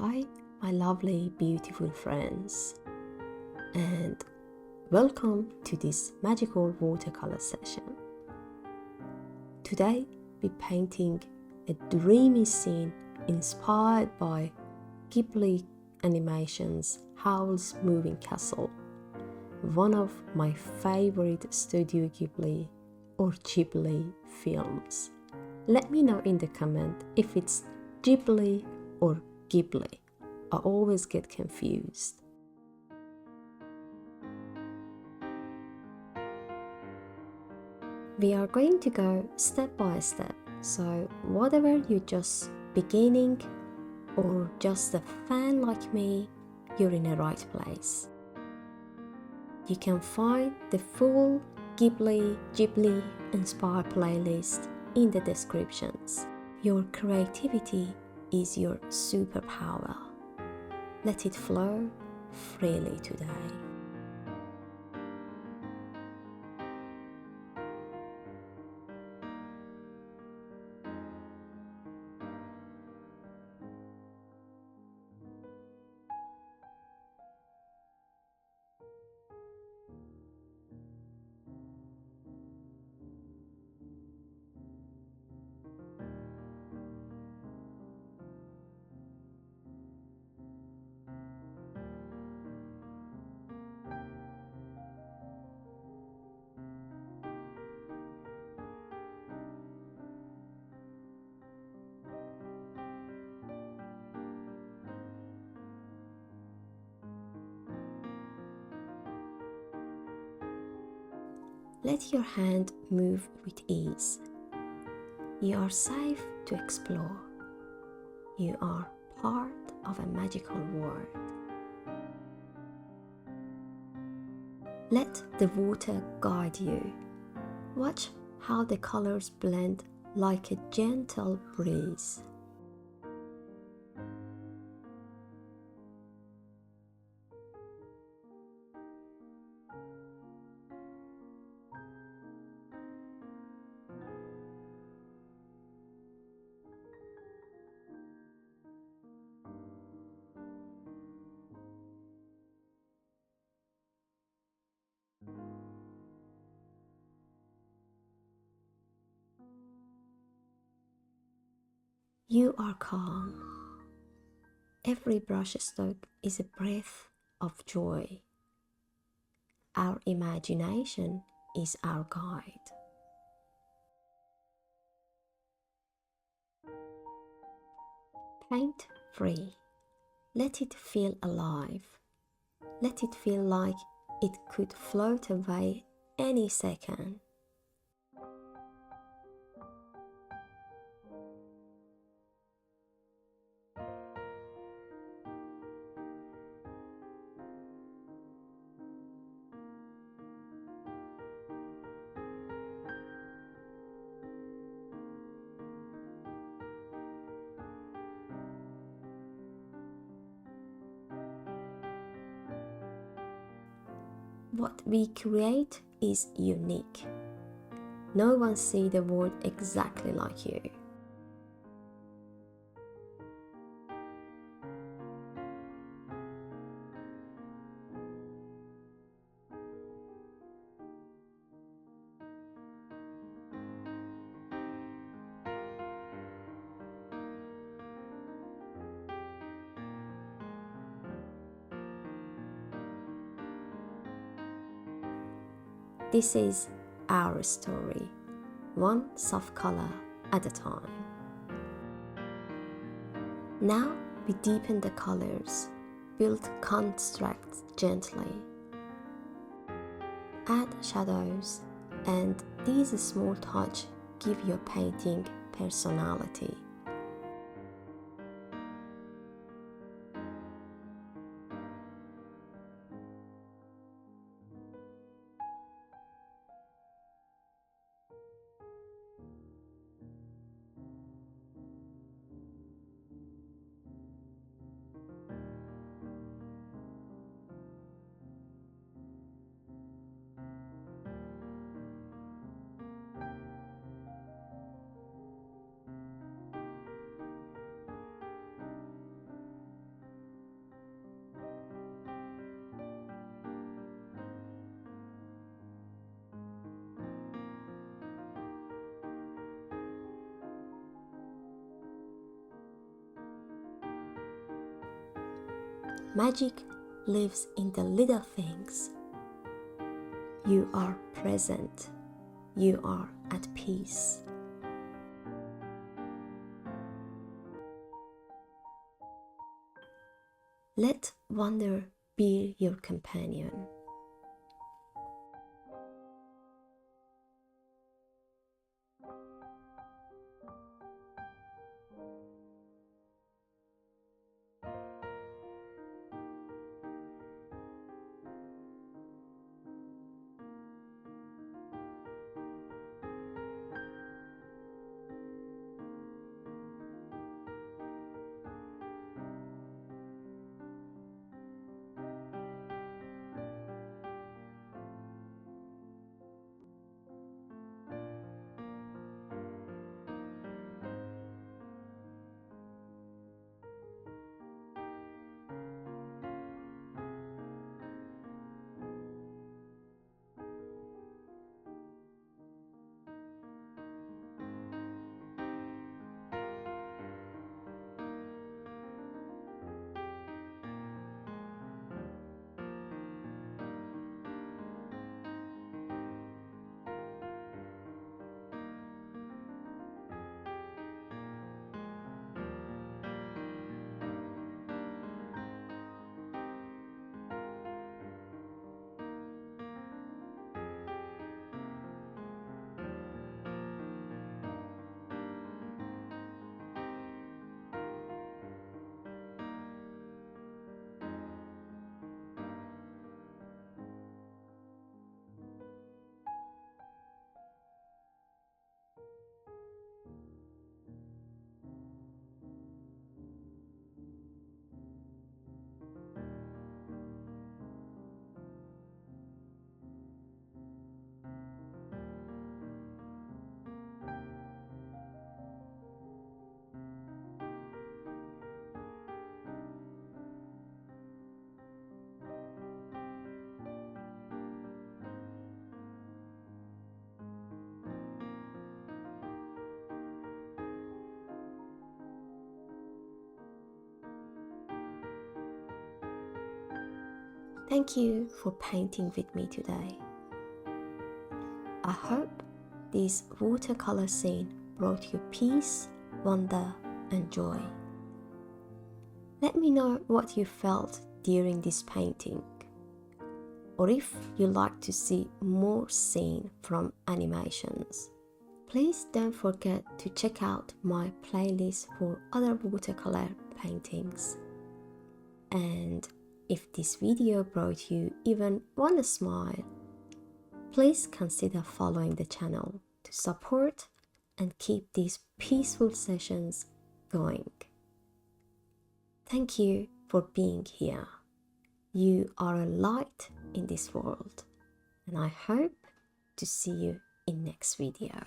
Hi, my lovely, beautiful friends, and welcome to this magical watercolor session. Today, we're painting a dreamy scene inspired by Ghibli animation's Howl's Moving Castle, one of my favorite Studio Ghibli or Ghibli films. Let me know in the comment if it's Ghibli or Ghibli. I always get confused. We are going to go step by step, so whatever you're just beginning or just a fan like me, you're in the right place. You can find the full Ghibli-inspired playlist in the descriptions. Your creativity is your superpower. Let it flow freely today. Let your hand move with ease. You are safe to explore. You are part of a magical world. Let the water guide you. Watch how the colors blend like a gentle breeze. You are calm. Every brushstroke is a breath of joy. Our imagination is our guide. Paint free. Let it feel alive. Let it feel like it could float away any second. What we create is unique. No one sees the world exactly like you. This is our story, one soft color at a time. Now we deepen the colors, build contrasts gently, add shadows, and these small touches give your painting personality. Magic lives in the little things. You are present. You are at peace. Let wonder be your companion. Thank you for painting with me today. I hope this watercolor scene brought you peace, wonder, and joy. Let me know what you felt during this painting, or if you'd like to see more scene from animations. Please don't forget to check out my playlist for other watercolor paintings. And if this video brought you even one smile, please consider following the channel to support and keep these peaceful sessions going. Thank you for being here. You are a light in this world, and I hope to see you in next video.